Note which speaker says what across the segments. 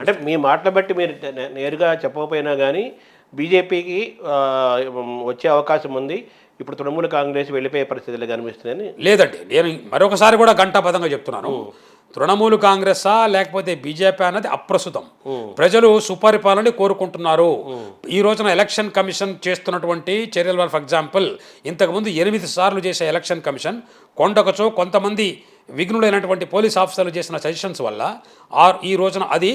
Speaker 1: అంటే మీ మాటలు బట్టి మీరు నేరుగా చెప్పకపోయినా కానీ బీజేపీకి వచ్చే అవకాశం ఉంది, ఇప్పుడు తృణమూల కాంగ్రెస్ వెళ్ళిపోయే పరిస్థితులు కనిపిస్తుందని.
Speaker 2: లేదండి, నేను మరొకసారి కూడా ఘంటాపథంగా చెప్తున్నాను, తృణమూల్ కాంగ్రెసా లేకపోతే బీజేపీ అన్నది అప్రస్తుతం. ప్రజలు సుపరిపాలన కోరుకుంటున్నారు. ఈ రోజున ఎలక్షన్ కమిషన్ చేస్తున్నటువంటి చర్యల వల్ల, ఫర్ ఎగ్జాంపుల్ ఇంతకుముందు 8 సార్లు చేసే ఎలక్షన్ కమిషన్ కొండకొచ్చో కొంతమంది విఘ్నులైనటువంటి పోలీస్ ఆఫీసర్లు చేసిన సజెషన్స్ వల్ల ఈ రోజున అది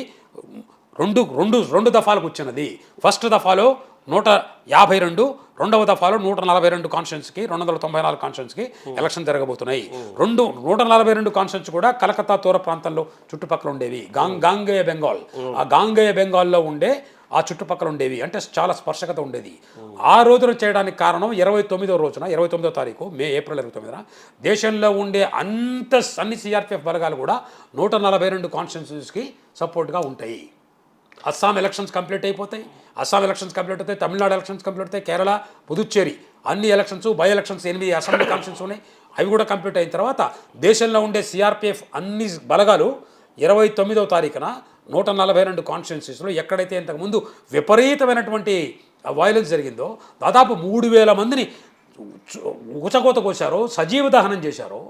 Speaker 2: రెండు దఫాలకు వచ్చినది. ఫస్ట్ దఫాలో 152, రెండవ దఫాలో 142 కాన్స్టిట్యూన్సీకి 294 కాన్స్టిట్యూన్సీకి ఎలక్షన్ జరగబోతున్నాయి. 142 కాన్స్టిట్యూన్సీ కూడా కలకత్తా తూర ప్రాంతంలో చుట్టుపక్కల ఉండేవి. గాంగేయ బెంగాల్, ఆ గాంగేయ బెంగాల్లో ఉండే ఆ చుట్టుపక్కల ఉండేవి, అంటే చాలా స్పర్శకత ఉండేది. ఆ రోజున చేయడానికి కారణం 29వ తారీఖు ఏప్రిల్ 29న దేశంలో ఉండే అన్ని సిఆర్పిఎఫ్ బలగాలు కూడా 142 కాన్స్టిట్యూన్సీస్కి సపోర్ట్గా ఉంటాయి. అస్సాం ఎలక్షన్స్ కంప్లీట్ అయిపోతాయి, తమిళనాడు ఎలక్షన్స్ కంప్లీట్ అవుతాయి, కేరళ, పుదుచ్చేరి అన్ని ఎలక్షన్స్, బై ఎలక్షన్స్ 8 అసెంబ్లీ కాన్స్టిట్యూన్స్ ఉన్నాయి, అవి కూడా కంప్లీట్ అయిన తర్వాత దేశంలో ఉండే సిఆర్పిఎఫ్ అన్ని బలగాలు 29వ తారీఖున 142 కాన్స్టిట్యున్సీస్లో ఎక్కడైతే ఇంతకుముందు విపరీతమైనటువంటి వైలెన్స్ జరిగిందో, దాదాపు 3000 మందిని ఉచకోత కోశారో, సజీవ దహనం చేశారో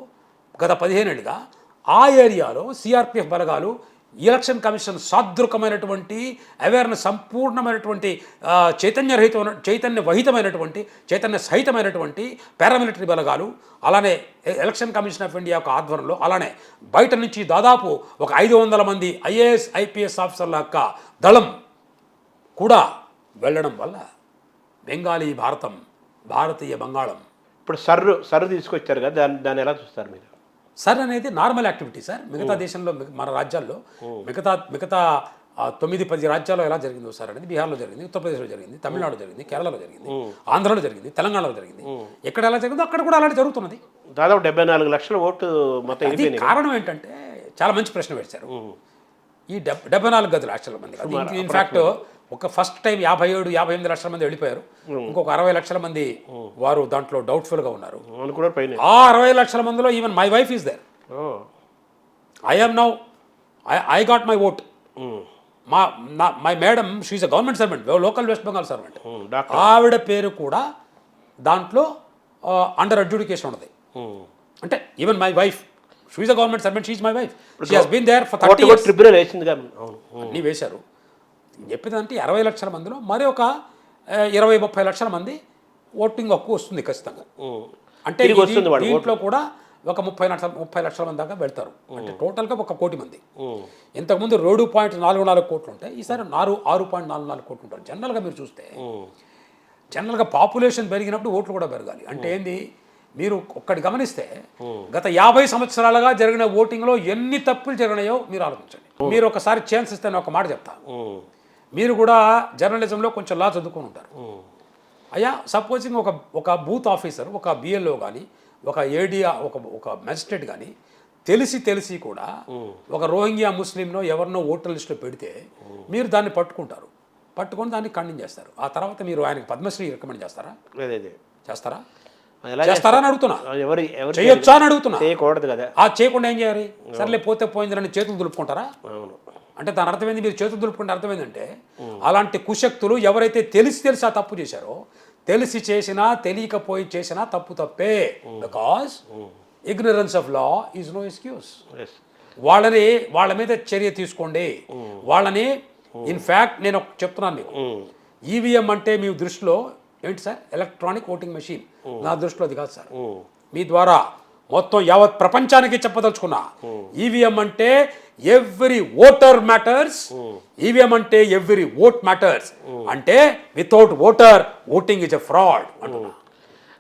Speaker 2: గత 15 ఏళ్ళుగా, ఆ ఏరియాలో సిఆర్పిఎఫ్ బలగాలు ఎలక్షన్ కమిషన్ సాదృకమైనటువంటి అవేర్నెస్, సంపూర్ణమైనటువంటి చైతన్య సహితమైనటువంటి పారామిలిటరీ బలగాలు, అలానే ఎలక్షన్ కమిషన్ ఆఫ్ ఇండియా యొక్క ఆధ్వర్యంలో, అలానే బయట నుంచి దాదాపు ఒక 500 మంది ఐఏఎస్ ఐపీఎస్ ఆఫీసర్ల యొక్క దళం కూడా వెళ్ళడం వల్ల బెంగాలీ భారతం, భారతీయ బంగాళం.
Speaker 1: ఇప్పుడు సర్రు తీసుకొచ్చారు కదా, దాన్ని ఎలా చూస్తారు మీరు?
Speaker 2: సర్ అనేది నార్మల్ యాక్టివిటీ సార్. మిగతా దేశంలో, మన రాజ్యాల్లో మిగతా 9-10 రాజ్యాల్లో ఎలా జరిగిందో సార్ అనేది బీహార్లో జరిగింది, ఉత్తరప్రదేశ్లో జరిగింది, తమిళనాడులో జరిగింది, కేరళలో జరిగింది, ఆంధ్రలో జరిగింది, తెలంగాణలో జరిగింది. ఎక్కడ ఎలా జరిగిందో అక్కడ కూడా అలాంటి జరుగుతున్నది.
Speaker 1: దాదాపు 74 లక్షల ఓటు మొత్తం.
Speaker 2: కారణం ఏంటంటే, చాలా మంచి ప్రశ్న వేశారు. ఈ 74 లక్షల మంది, ఇన్ఫ్యాక్ట్ ఒక ఫస్ట్ టైం 57-58 లక్షల మంది వెళ్ళిపోయారు. ఇంకొక 60 లక్షల మంది వారు దాంట్లో డౌట్ఫుల్గా ఉన్నారు. ఆ 60 లక్షల మందిలో even my wife is there. I got my vote. My madam, she's a government servant, local West Bengal servant. ఆవిడ పేరు కూడా దాంట్లో అండర్ అడ్జుడికేషన్ ఉన్నది. అంటే even my wife, she's a government servant, she's my wife, she has been there for 30 years. అన్నీ వేశారు. చెప్పేదంటే 60 లక్షల మందిలో మరి ఒక 20-30 లక్షల మంది ఓటింగ్ హక్కు వస్తుంది ఖచ్చితంగా. అంటే దీంట్లో కూడా ఒక 30 లక్షల మంది దాకా వెళ్తారు. అంటే టోటల్గా 1 కోటి మంది. ఇంతకుముందు 7.44 కోట్లు ఉంటాయి, ఈసారి 6.44 కోట్లు ఉంటారు. జనరల్గా మీరు చూస్తే, జనరల్గా పాపులేషన్ పెరిగినప్పుడు ఓట్లు కూడా పెరగాలి. అంటే ఏంది, మీరు ఒక్కటి గమనిస్తే గత 50 సంవత్సరాలుగా జరిగిన ఓటింగ్లో ఎన్ని తప్పులు జరిగినాయో మీరు ఆలోచించండి. మీరు ఒకసారి ఛాన్స్ ఇస్తే నేను ఒక మాట చెప్తా. మీరు కూడా జర్నలిజంలో కొంచెం లా చదువుకొని ఉంటారు. అయ్యా, సపోజింగ్ ఒక బూత్ ఆఫీసర్, ఒక బిఎల్ఓ కానీ, ఒక ఏడియా, ఒక మెజిస్ట్రేట్ కానీ తెలిసి కూడా ఒక రోహింగ్యా ముస్లింనో ఎవరినో ఓటర్ లిస్టులో పెడితే మీరు దాన్ని పట్టుకొని దాన్ని ఖండన చేస్తారు. ఆ తర్వాత మీరు ఆయనకి పద్మశ్రీ రికమెండ్ చేస్తారా అని అడుగుతున్నా. చేయొచ్చా అని అడుగుతున్నా. చేయకుండా ఏం చేయాలి? సర్లే, పోతే పోయిందని చేతులు దులుపుకుంటారా? అంటే దాని అర్థమైంది, మీరు చేతులు దులుపుకుంటే అర్థమైందంటే, అలాంటి కుశక్తులు ఎవరైతే తెలిసి ఆ తప్పు చేశారో, తెలిసి చేసినా తెలియకపోయి చేసినా తప్పే. Because ignorance of law is no excuse. వాళ్ళ మీద చర్య తీసుకోండి. వాళ్ళని ఇన్ఫ్యాక్ట్ నేను చెప్తున్నాను మీకు, ఈవీఎం అంటే మీ దృష్టిలో ఏంటి సార్? Electronic voting machine. నా దృష్టిలో అది కాదు సార్. మీ ద్వారా మొత్తం యావత్ ప్రపంచానికి చెప్పదలుచుకున్నా, ఈవీఎం అంటే ఎవ్రీ ఓటర్ మ్యాటర్స్. ఈవీఎం అంటే ఎవ్రీ ఓట్ మ్యాటర్స్. అంటే without voter voting is a fraud అంటున్నా.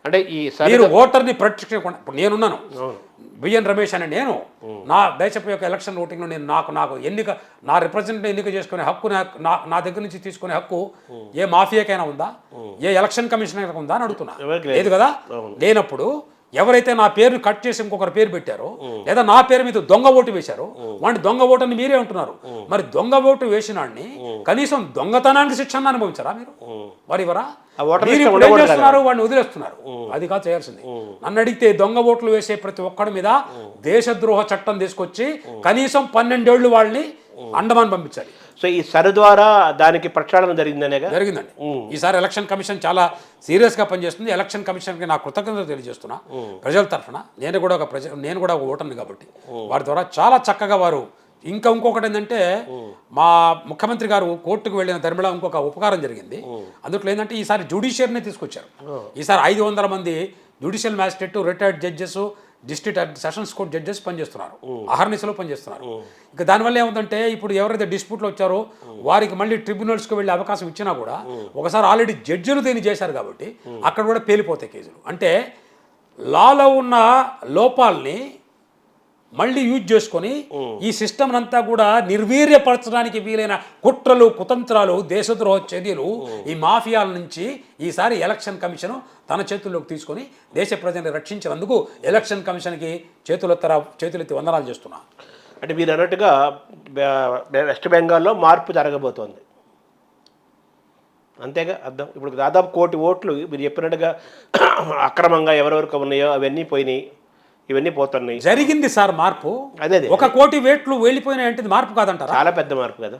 Speaker 2: అంటే మీరు ఓటర్ని ప్రత్యక్ష, నేనున్నాను, బిఎన్ రమేష్ అని నేను, నా దేశపు యొక్క ఎలక్షన్ ఓటింగ్లో నేను నాకు ఎన్నిక, నా రిప్రజెంటేటివ్ ఎన్నిక చేసుకునే హక్కు నా దగ్గర నుంచి తీసుకునే హక్కు ఏ మాఫియాకైనా ఉందా? ఏ ఎలక్షన్ కమిషన్ ఉందా అని అడుగుతున్నా. లేదు కదా. లేనప్పుడు ఎవరైతే నా పేరుని కట్ చేసి ఇంకొకరి పేరు పెట్టారో, లేదా నా పేరు మీద దొంగ ఓటు వేశారో, వాడిని దొంగ ఓటు అని మీరే అంటున్నారు. మరి దొంగ ఓటు వేసిన వాడిని కనీసం దొంగతనానికి శిక్షణ అనుభవించారా మీరు? మరి ఎవరా? చేస్తున్నారు, వాడిని వదిలేస్తున్నారు. అది కాదు చేయాల్సింది. నన్ను అడిగితే దొంగ ఓట్లు వేసే ప్రతి ఒక్కడి మీద దేశద్రోహ చట్టం తీసుకొచ్చి కనీసం 12 ఏళ్ళు వాళ్ళని అండమాన్ పంపించాలి.
Speaker 1: సో ఈ సరి ద్వారా దానికి ప్రక్షాళన జరిగిందనేగా.
Speaker 2: జరిగిందండి. ఈసారి ఎలక్షన్ కమిషన్ చాలా సీరియస్గా పనిచేస్తుంది. ఎలక్షన్ కమిషన్కి నా కృతజ్ఞతలు తెలియజేస్తున్నా ప్రజల తరఫున. నేను కూడా ఒక ఓటర్ని కాబట్టి వారి ద్వారా చాలా చక్కగా వారు. ఇంకొకటి ఏంటంటే మా ముఖ్యమంత్రి గారు కోర్టుకు వెళ్ళిన ధర్మిళ ఇంకొక ఉపకారం జరిగింది. అందుట్లో ఏంటంటే ఈసారి జ్యుడిషియర్ని తీసుకొచ్చారు. ఈసారి 500 మంది judicial magistrate, retired judges, district sessions court judges పనిచేస్తున్నారు, అహర్నిశలో పనిచేస్తున్నారు. ఇక దానివల్ల ఏముందంటే ఇప్పుడు ఎవరైతే డిస్ప్యూట్లో వచ్చారో వారికి మళ్ళీ ట్రిబ్యునల్స్కి వెళ్ళే అవకాశం ఇచ్చినా కూడా ఒకసారి ఆల్రెడీ జడ్జిలు దీన్ని చేశారు కాబట్టి అక్కడ కూడా పేలిపోతాయి కేసులు. అంటే లాలో ఉన్న లోపాలని మళ్ళీ యూజ్ చేసుకొని ఈ సిస్టమ్ అంతా కూడా నిర్వీర్యపరచడానికి వీలైన కుట్రలు, కుతంత్రాలు, దేశద్రోహ చర్యలు ఈ మాఫియాల నుంచి ఈసారి ఎలక్షన్ కమిషన్ తన చేతుల్లోకి తీసుకొని దేశ ప్రజల్ని రక్షించినందుకు ఎలక్షన్ కమిషన్కి చేతులెత్తి వందనాలు చేస్తున్నా.
Speaker 1: అంటే మీరు అన్నట్టుగా వెస్ట్ బెంగాల్లో మార్పు జరగబోతోంది, అంతేగా అర్థం. ఇప్పుడు దాదాపు 1 కోటి ఓట్లు మీరు చెప్పినట్టుగా అక్రమంగా ఎవరెవరికి ఉన్నాయో అవన్నీ పోయినాయి, ఇవన్నీ పోతున్నాయి.
Speaker 2: జరిగింది సార్ మార్పు.
Speaker 1: అదే
Speaker 2: 1 కోటి ఓట్లు వెళ్ళిపోయినాయంటే మార్పు కాదంటారా?
Speaker 1: చాలా పెద్ద మార్పు కదా.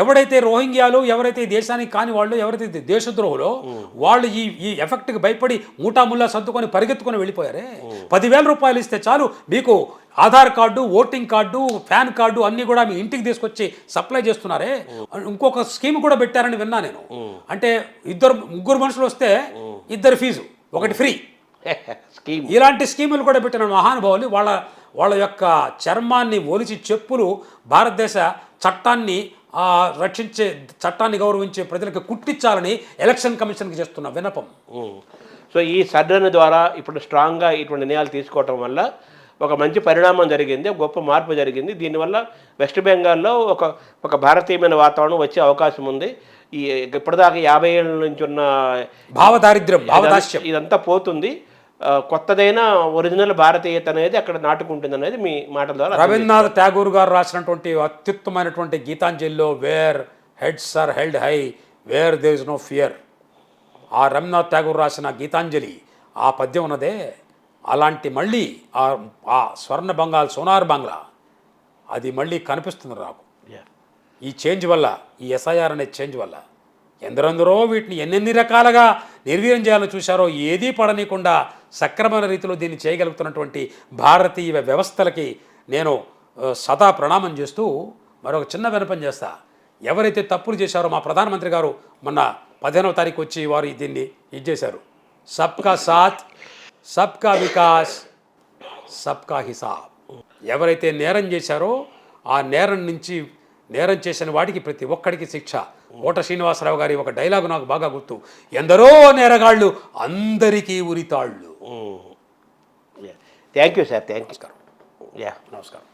Speaker 2: ఎవడైతే రోహింగ్యాలు, ఎవరైతే దేశానికి కాని వాళ్ళు, ఎవరైతే దేశద్రోహులో వాళ్ళు ఈ ఎఫెక్ట్కి భయపడి మూటాముల్లా సర్దుకొని పరిగెత్తుకొని వెళ్ళిపోయారే. 10,000 రూపాయలు ఇస్తే చాలు మీకు Aadhaar card, voting card, pan card అన్నీ కూడా మీ ఇంటికి తీసుకొచ్చి సప్లై చేస్తున్నారే. ఇంకొక స్కీమ్ కూడా పెట్టారని విన్నా నేను. అంటే 3 మనుషులు వస్తే 2 ఫీజు, 1 ఫ్రీ.
Speaker 1: స్కీమ్
Speaker 2: ఇలాంటి స్కీములు కూడా పెట్టిన మహానుభావులు వాళ్ళ యొక్క చర్మాన్ని ఒలిచి చెప్పులు భారతదేశ చట్టాన్ని రక్షించే, చట్టాన్ని గౌరవించే ప్రజలకు కుట్టించాలని ఎలక్షన్ కమిషన్కి చేస్తున్న విన్నపం.
Speaker 1: సో ఈ సర్డన్ ద్వారా ఇప్పుడు స్ట్రాంగ్గా ఇటువంటి నిర్ణయాలు తీసుకోవటం వల్ల ఒక మంచి పరిణామం జరిగింది, గొప్ప మార్పు జరిగింది. దీనివల్ల వెస్ట్ బెంగాల్లో ఒక భారతీయమైన వాతావరణం వచ్చే అవకాశం ఉంది. ఇప్పటిదాకా 50 ఏళ్ళ నుంచి ఉన్న
Speaker 2: భావదాస్యం
Speaker 1: ఇదంతా పోతుంది. కొత్తదైన ఒరిజినల్ భారతీయత అనేది అక్కడ నాటుకుంటుంది అనేది మీ మాటల ద్వారా.
Speaker 2: రవీంద్రనాథ్ ఠాగూర్ గారు రాసినటువంటి అత్యుత్తమైనటువంటి గీతాంజలిలో where heads are held high where there is no fear, ఆ రవీంద్రనాథ్ ఠాగూర్ రాసిన గీతాంజలి ఆ పద్యం ఉన్నదే అలాంటి మళ్ళీ ఆ స్వర్ణ బంగాల్, సోనార్ బంగ్లా అది మళ్ళీ కనిపిస్తుంది నాకు. ఈ చేంజ్ వల్ల, ఈ ఎస్ఐఆర్ అనే చేంజ్ వల్ల ఎందరెందరో వీటిని ఎన్నెన్ని రకాలుగా నిర్వీర్యం చేయాలని చూశారో ఏదీ పడనీయకుండా సక్రమైన రీతిలో దీన్ని చేయగలుగుతున్నటువంటి భారతీయ వ్యవస్థలకి నేను సదా ప్రణామం చేస్తూ మరొక చిన్న విన్నపం చేస్తా. ఎవరైతే తప్పులు చేశారో మా ప్రధానమంత్రి గారు మొన్న 15వ తారీఖు వచ్చి వారు దీన్ని చేశారు. సబ్కా సాత్, సబ్కా వికాస్, సబ్కా హిసాబ్. ఎవరైతే నేరం చేశారో ఆ నేరం చేసిన వాడికి ప్రతి ఒక్కడికి శిక్ష. కోట శ్రీనివాసరావు గారి ఒక డైలాగు నాకు బాగా గుర్తు, ఎందరో నేరగాళ్ళు అందరికీ ఉరితాళ్ళు.
Speaker 1: Thank you sir, thank you.
Speaker 2: నమస్కారం.